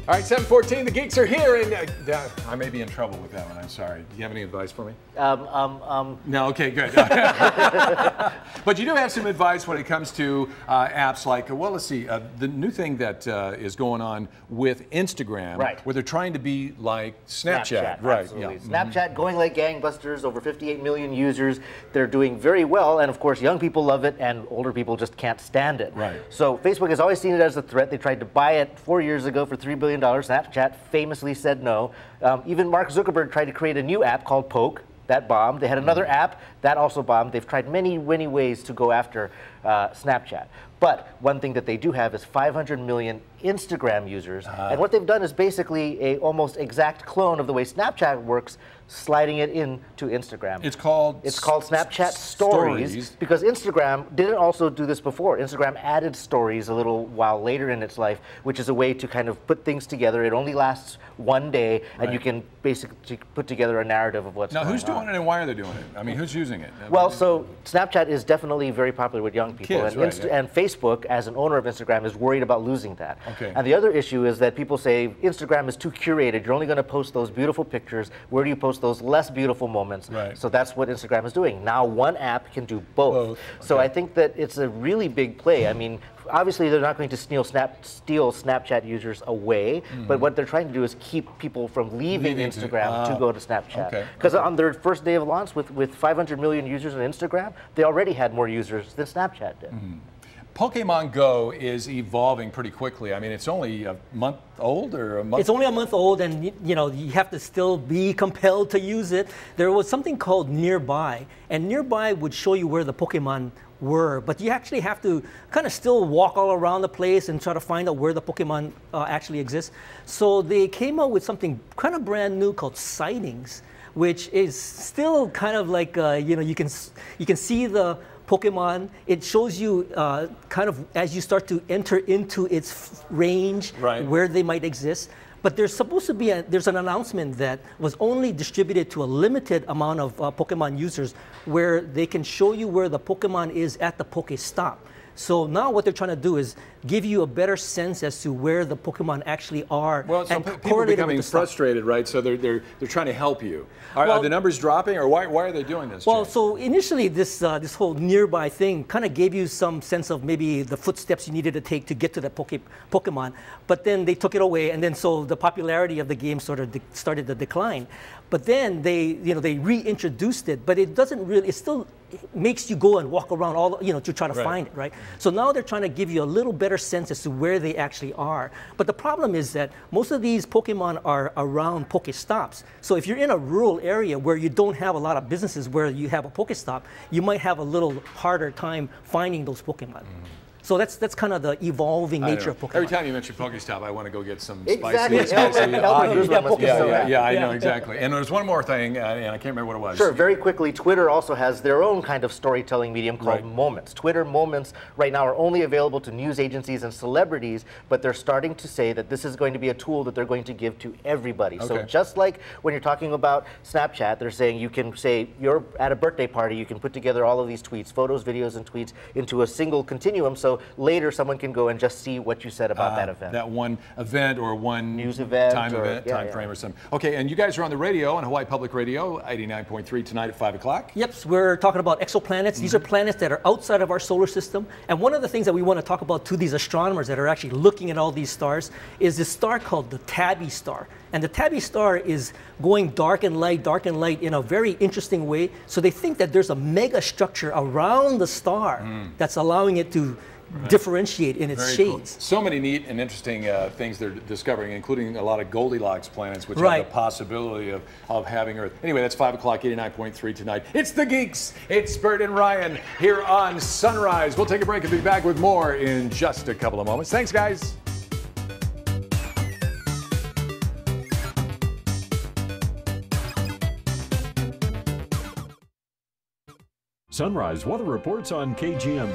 All right, 7:14, the Geeks are here, and I may be in trouble with that one, I'm sorry. Do you have any advice for me? No, okay, good. But you do have some advice when it comes to apps like, well, let's see, the new thing that is going on with Instagram, right, where they're trying to be like Snapchat. Right, absolutely. Yeah. Snapchat going like gangbusters, over 58 million users. They're doing very well, and of course, young people love it, and older people just can't stand it. Right. So Facebook has always seen it as a threat. They tried to buy it 4 years ago for $3 billion. Snapchat famously said no. Even Mark Zuckerberg tried to create a new app called Poke. That bombed. They had another app that also bombed. They've tried many ways to go after Snapchat. But one thing that they do have is 500 million Instagram users. And what they've done is basically a almost exact clone of the way Snapchat works, sliding it into Instagram. It's called Snapchat Stories, because Instagram didn't also do this before. Instagram added stories a little while later in its life, which is a way to kind of put things together. It only lasts one day, and you can basically put together a narrative of what's going on. Now, who's doing it and why are they doing it? I mean, who's using it? Well, so Snapchat is definitely very popular with young people. Kids, and Facebook, as an owner of Instagram, is worried about losing that. Okay. And the other issue is that people say Instagram is too curated. You're only going to post those beautiful pictures. Where do you post those less beautiful moments? Right. So that's what Instagram is doing. Now one app can do both. Okay. So I think that it's a really big play. I mean, obviously they're not going to steal Snapchat users away, but what they're trying to do is keep people from leaving Instagram to go to Snapchat. Because on their first day of launch with 500 million users on Instagram, they already had more users than Snapchat did. Pokemon Go is evolving pretty quickly. I mean, it's only a month old or a month? It's only a month old, and you know, you have to still be compelled to use it. There was something called Nearby, and Nearby would show you where the Pokemon were, but you actually have to kind of still walk all around the place and try to find out where the Pokemon actually exist. So they came out with something kind of brand new called Sightings, which is still kind of like, you know, you can see the Pokemon. It shows you kind of as you start to enter into its range, where they might exist. But there's supposed to be there's an announcement that was only distributed to a limited amount of Pokemon users, where they can show you where the Pokemon is at the Pokestop. So now what they're trying to do is give you a better sense as to where the Pokemon actually are. Well, so people are becoming frustrated, right? So they're trying to help you. Are the numbers dropping, or why are they doing this? Well, so initially this this whole Nearby thing kind of gave you some sense of maybe the footsteps you needed to take to get to that Pokemon, but then they took it away, and then so the popularity of the game sort of started to decline. But then they reintroduced it, but it doesn't really. It still makes you go and walk around all, to try to find it, right? So now they're trying to give you a little better sense as to where they actually are. But the problem is that most of these Pokemon are around Pokestops. So if you're in a rural area where you don't have a lot of businesses where you have a Pokestop, you might have a little harder time finding those Pokemon. So that's kind of the evolving nature of Pokemon. Every time you mention Pokestop, I want to go get some spicy. spicy. Yeah, I know, exactly. And there's one more thing, and I can't remember what it was. Sure, very quickly, Twitter also has their own kind of storytelling medium called Moments. Twitter Moments right now are only available to news agencies and celebrities, but they're starting to say that this is going to be a tool that they're going to give to everybody. So just like when you're talking about Snapchat, they're saying you can say you're at a birthday party, you can put together all of these tweets, photos, videos, and tweets into a single continuum. So later someone can go and just see what you said about that event. That one event or one news event, time frame or something. Okay, and you guys are on the radio, on Hawaii Public Radio, 89.3 tonight at 5 o'clock. Yep, we're talking about exoplanets. These are planets that are outside of our solar system. And one of the things that we want to talk about to these astronomers that are actually looking at all these stars is this star called the Tabby star. And the Tabby star is going dark and light in a very interesting way. So they think that there's a mega structure around the star that's allowing it to differentiate in its shades. Cool. So many neat and interesting things they're discovering, including a lot of Goldilocks planets, which have the possibility of having Earth. Anyway, that's 5 o'clock, 89.3 tonight. It's the Geeks. It's Bert and Ryan here on Sunrise. We'll take a break and be back with more in just a couple of moments. Thanks, guys. Sunrise weather reports on KGMB.